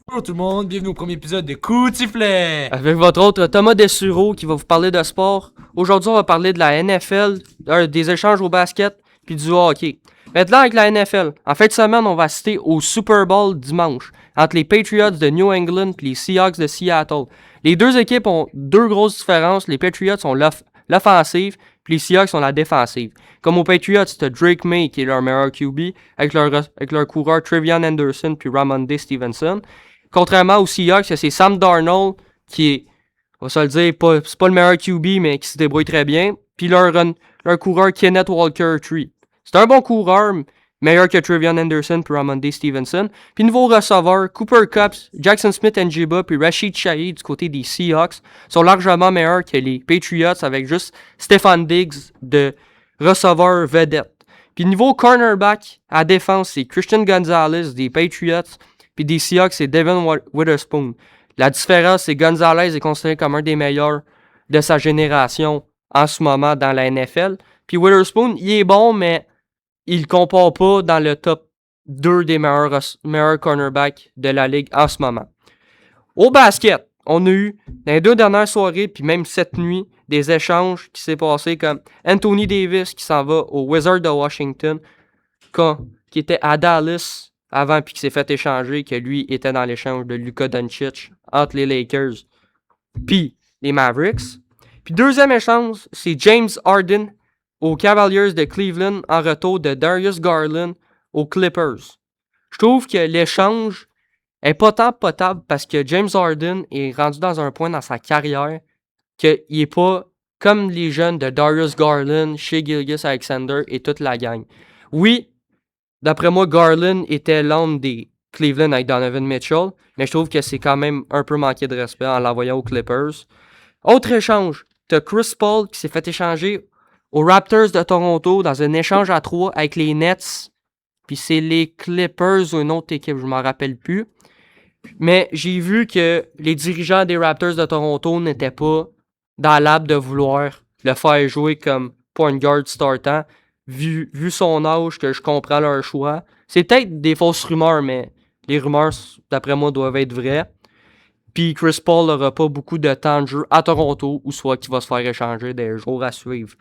Bonjour tout le monde, bienvenue au premier épisode de Coup de sifflet! Avec votre autre Thomas Dessureau qui va vous parler de sport. Aujourd'hui, on va parler de la NFL, des échanges au basket, puis du hockey. Maintenant, avec la NFL, en fin de semaine, on va assister au Super Bowl dimanche entre les Patriots de New England et les Seahawks de Seattle. Les deux équipes ont deux grosses différences. Les Patriots ont l'offensive, puis les Seahawks ont la défensive. Comme aux Patriots, c'est Drake May qui est leur meilleur QB, avec leur coureur Trevion Henderson puis Rhamondre Stevenson. Contrairement aux Seahawks, c'est Sam Darnold qui est, on va se le dire, c'est pas le meilleur QB, mais qui se débrouille très bien. Puis leur coureur Kenneth Walker III. C'est un bon coureur, meilleur que Trevion Henderson puis Rhamondre Stevenson. Puis niveau receveur, Cooper Kupp, Jackson Smith-Njigba puis Rashid Shaheed du côté des Seahawks sont largement meilleurs que les Patriots avec juste Stefon Diggs de receveur vedette. Puis niveau cornerback, à défense, c'est Christian Gonzalez des Patriots. Puis des Seahawks, c'est Devin Witherspoon. La différence, c'est que Gonzalez est considéré comme un des meilleurs de sa génération en ce moment dans la NFL. Puis Witherspoon, il est bon, mais il ne compare pas dans le top 2 des meilleurs cornerbacks de la ligue en ce moment. Au basket, on a eu, dans les deux dernières soirées, puis même cette nuit, des échanges qui s'est passé comme Anthony Davis qui s'en va aux Wizards de Washington, qui était à Dallas avant puis qui s'est fait échanger, que lui était dans l'échange de Luka Doncic entre les Lakers puis les Mavericks. Puis deuxième échange, c'est James Harden aux Cavaliers de Cleveland en retour de Darius Garland aux Clippers. Je trouve que l'échange est pas tant potable parce que James Harden est rendu dans un point dans sa carrière qu'il est pas comme les jeunes de Darius Garland, Shai Gilgeous-Alexander et toute la gang. Oui, d'après moi, Garland était l'homme des Cleveland avec Donovan Mitchell, mais je trouve que c'est quand même un peu manqué de respect en l'envoyant aux Clippers. Autre échange, t'as Chris Paul qui s'est fait échanger aux Raptors de Toronto dans un échange à 3 avec les Nets. Puis c'est les Clippers ou une autre équipe, je m'en rappelle plus. Mais j'ai vu que les dirigeants des Raptors de Toronto n'étaient pas dans l'âme de vouloir le faire jouer comme point guard startant. Vu son âge, que je comprends leur choix. C'est peut-être des fausses rumeurs, mais les rumeurs, d'après moi, doivent être vraies. Puis Chris Paul n'aura pas beaucoup de temps de jeu à Toronto, ou soit qu'il va se faire échanger des jours à suivre.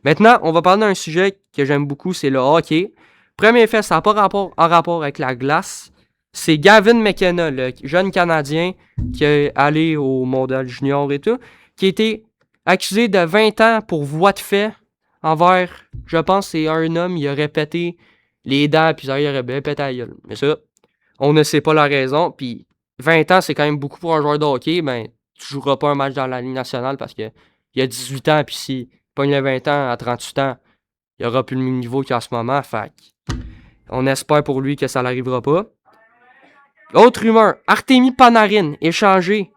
Maintenant, on va parler d'un sujet que j'aime beaucoup, c'est le hockey. Premier fait, ça n'a pas en rapport avec la glace. C'est Gavin McKenna, le jeune Canadien qui est allé au Mondial Junior et tout, qui a été accusé de 20 ans pour voie de fait envers, je pense, c'est un homme, il aurait pété les dents, puis il aurait bien pété la gueule. Mais ça, on ne sait pas la raison, puis 20 ans, c'est quand même beaucoup pour un joueur de hockey, ben, tu joueras pas un match dans la Ligue nationale parce que il a 18 ans, puis s'il pogne le 20 ans à 38 ans, il aura plus le même niveau qu'en ce moment, fait on espère pour lui que ça n'arrivera pas. Autre rumeur, Artemi Panarin échangé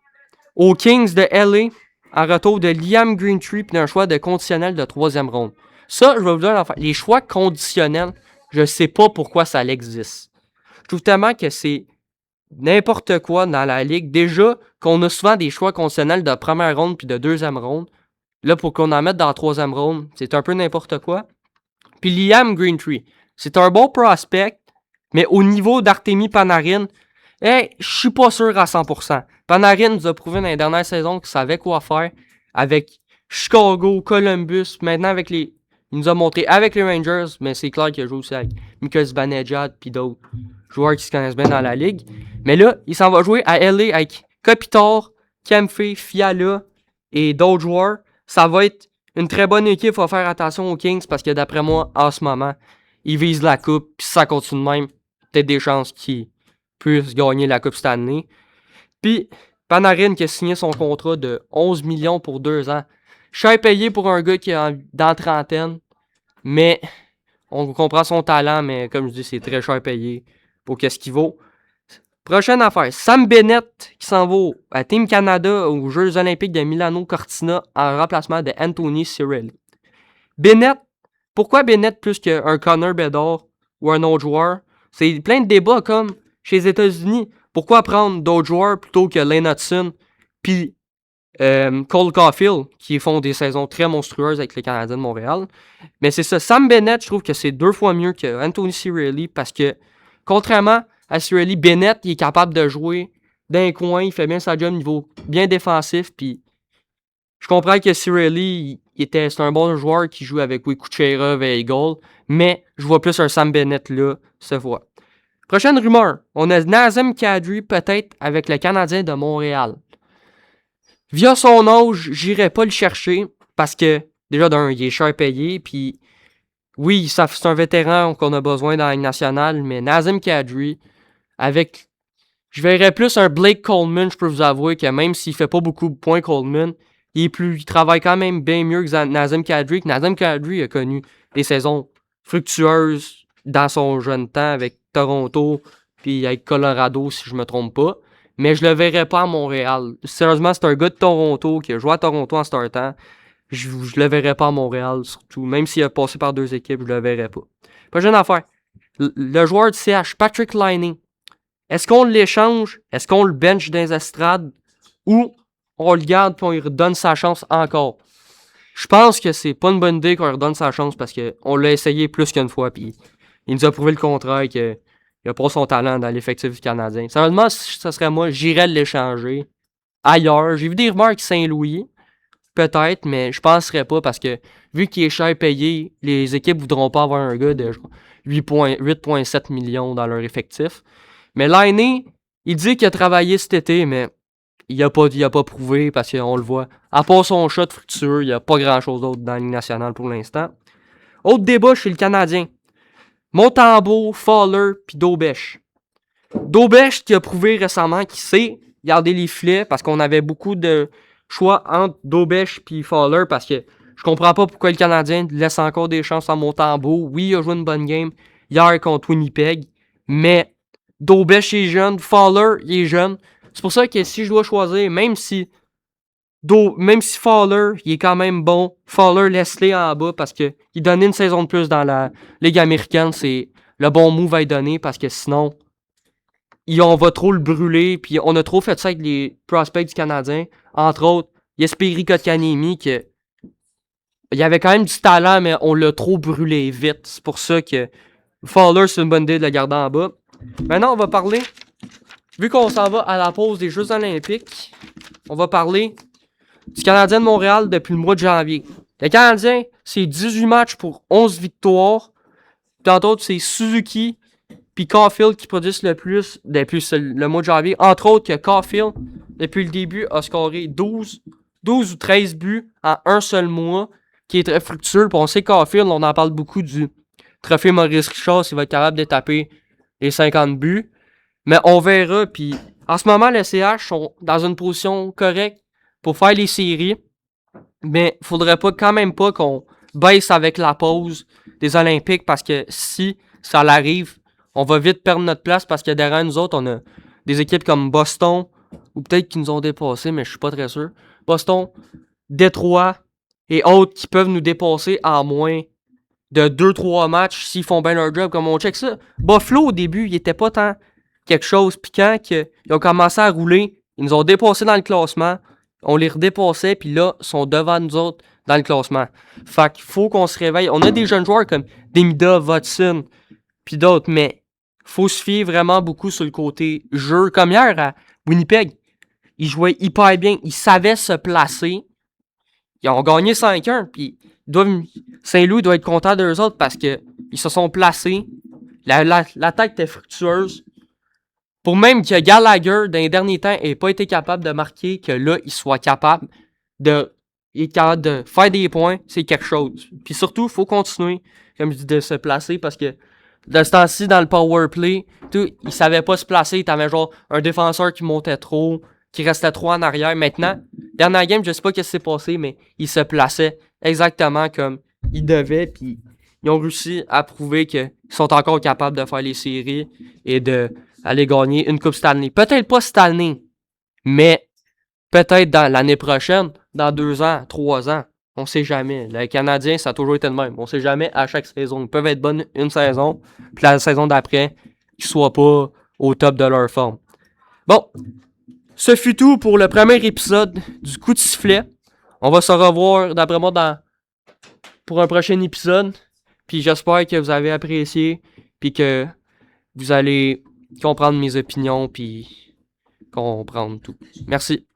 aux Kings de LA en retour de Liam Greentree et d'un choix de conditionnel de 3e ronde. Ça, je vais vous dire l'enfer. Les choix conditionnels, je sais pas pourquoi ça existe. Je trouve tellement que c'est n'importe quoi dans la ligue. Déjà qu'on a souvent des choix conditionnels de première ronde puis de 2e ronde. Là, pour qu'on en mette dans la 3e ronde, c'est un peu n'importe quoi. Puis Liam Greentree, c'est un bon prospect, mais au niveau d'Artemi Panarin, je suis pas sûr à 100%. Panarin nous a prouvé dans les dernières saisons qu'il savait quoi faire avec Chicago, Columbus, maintenant avec les... Il nous a montré avec les Rangers, mais c'est clair qu'il a joué aussi avec Mika Zibanejad et d'autres joueurs qui se connaissent bien dans la ligue. Mais là, il s'en va jouer à LA avec Kopitar, Kempfe, Fiala et d'autres joueurs. Ça va être une très bonne équipe. Il faut faire attention aux Kings parce que d'après moi, en ce moment, ils visent la coupe. Puis si ça continue de même, peut-être des chances qu'ils puissent gagner la coupe cette année. Puis Panarin qui a signé son contrat de 11 millions pour 2 ans. Cher payé pour un gars qui est dans la trentaine. Mais on comprend son talent, mais comme je dis, c'est très cher payé pour qu'est-ce qu'il vaut. Prochaine affaire, Sam Bennett qui s'en va à Team Canada aux Jeux Olympiques de Milano Cortina en remplacement de Anthony Cirelli. Bennett, pourquoi Bennett plus qu'un Connor Bedard ou un autre joueur? C'est plein de débats comme chez les États-Unis. Pourquoi prendre d'autres joueurs plutôt que Lane Hudson puis Cole Caulfield qui font des saisons très monstrueuses avec les Canadiens de Montréal? Mais c'est ça, Sam Bennett, je trouve que c'est 2 fois mieux que Anthony Cirelli parce que contrairement à Cirelli, Bennett il est capable de jouer d'un coin, il fait bien sa job niveau bien défensif, puis je comprends que Cirelli, c'est un bon joueur qui joue avec Kucherov et Eagle, mais je vois plus un Sam Bennett là, cette fois. Prochaine rumeur, on a Nazem Kadri peut-être avec le Canadien de Montréal. Via son âge, j'irai pas le chercher parce que déjà d'un, il est cher payé, puis oui, c'est un vétéran qu'on a besoin dans la Ligue nationale, mais Nazem Kadri, avec, je verrais plus un Blake Coleman, je peux vous avouer que même s'il fait pas beaucoup de points Coleman, il travaille quand même bien mieux que Nazem Kadri. Nazem Kadri a connu des saisons fructueuses dans son jeune temps avec Toronto puis avec Colorado, si je me trompe pas. Mais je le verrais pas à Montréal. Sérieusement, c'est un gars de Toronto qui a joué à Toronto en startant. Je le verrais pas à Montréal, surtout. Même s'il a passé par 2 équipes, je le verrais pas. Prochaine affaire. Le joueur de CH, Patrick Laine. Est-ce qu'on l'échange? Est-ce qu'on le bench dans les estrades? Ou on le garde et on lui redonne sa chance encore? Je pense que c'est pas une bonne idée qu'on lui redonne sa chance parce qu'on l'a essayé plus qu'une fois puis il nous a prouvé le contraire qu'il n'a pas son talent dans l'effectif du Canadien. Sérieusement, si ça serait moi, j'irais l'échanger ailleurs. J'ai vu des rumeurs avec Saint-Louis, peut-être, mais je penserais pas parce que vu qu'il est cher payé, les équipes voudront pas avoir un gars de 8,7 millions dans leur effectif. Mais Laine, il dit qu'il a travaillé cet été, mais il a pas prouvé parce qu'on le voit. À part son shot fructueux, il n'y a pas grand-chose d'autre dans la Ligue nationale pour l'instant. Autre débat chez le Canadien. Montembeault, Fowler, puis Dobèche. Dobèche qui a prouvé récemment qu'il sait garder les filets parce qu'on avait beaucoup de choix entre Dobèche et Fowler parce que je comprends pas pourquoi le Canadien laisse encore des chances à Montembeault. Oui, il a joué une bonne game hier contre Winnipeg, mais Dobèche est jeune, Fowler il est jeune. C'est pour ça que si je dois choisir, même si Fowler il est quand même bon, Fowler laisse-les en bas parce que il donne une saison de plus dans la Ligue américaine, c'est le bon move à y donner parce que sinon on va trop le brûler, puis on a trop fait ça avec les prospects du Canadien. Entre autres, Jesperi Kotkaniemi, il y avait quand même du talent, mais on l'a trop brûlé vite. C'est pour ça que Fowler, c'est une bonne idée de le garder en bas. Maintenant, on va parler, vu qu'on s'en va à la pause des Jeux Olympiques, on va parler du Canadien de Montréal depuis le mois de janvier. Le Canadien, c'est 18 matchs pour 11 victoires. Puis entre autres, c'est Suzuki puis Caulfield qui produisent le plus depuis le mois de janvier. Entre autres, que Caulfield, depuis le début, a scoré 12 ou 13 buts en un seul mois, qui est très fructueux. Puis on sait Caulfield, on en parle beaucoup du trophée Maurice Richard, s'il va être capable de taper les 50 buts. Mais on verra. Puis en ce moment, les CH sont dans une position correcte pour faire les séries. Mais faudrait quand même pas qu'on baisse avec la pause des Olympiques parce que si ça l'arrive, on va vite perdre notre place parce que derrière nous autres, on a des équipes comme Boston, ou peut-être qui nous ont dépassés, mais je suis pas très sûr. Boston, Détroit et autres qui peuvent nous dépasser en moins de 2-3 matchs s'ils font bien leur job comme on check ça. Buffalo, au début, il était pas tant quelque chose. Puis quand ils ont commencé à rouler, ils nous ont dépassés dans le classement. On les redépassait, puis là, ils sont devant nous autres dans le classement. Fait qu'il faut qu'on se réveille. On a des jeunes joueurs comme Demida, Watson, puis d'autres, mais faut se fier vraiment beaucoup sur le côté jeu. Comme hier à Winnipeg, ils jouaient hyper bien. Ils savaient se placer. Ils ont gagné 5-1, puis Saint-Louis doit être content d'eux autres parce qu'ils se sont placés. L'attaque était fructueuse. Pour même que Gallagher, dans les derniers temps, n'ait pas été capable de marquer, que là, il soit capable de faire des points, c'est quelque chose. Puis surtout, il faut continuer, comme je dis, de se placer parce que de ce temps-ci, dans le power play, il ne savait pas se placer. Tu avais genre un défenseur qui montait trop, qui restait trop en arrière. Maintenant, dernière game, je sais pas ce qui s'est passé, mais il se plaçait exactement comme il devait. Puis ils ont réussi à prouver qu'ils sont encore capables de faire les séries et d'aller gagner une Coupe Stanley. Peut-être pas cette année, mais peut-être dans l'année prochaine, dans 2 ans, 3 ans. On sait jamais. Les Canadiens, ça a toujours été le même. On sait jamais à chaque saison. Ils peuvent être bonnes une saison, puis la saison d'après, qu'ils soient pas au top de leur forme. Bon, ce fut tout pour le premier épisode du coup de sifflet. On va se revoir, d'après moi, pour un prochain épisode. Puis j'espère que vous avez apprécié, puis que vous allez comprendre mes opinions, puis comprendre tout. Merci.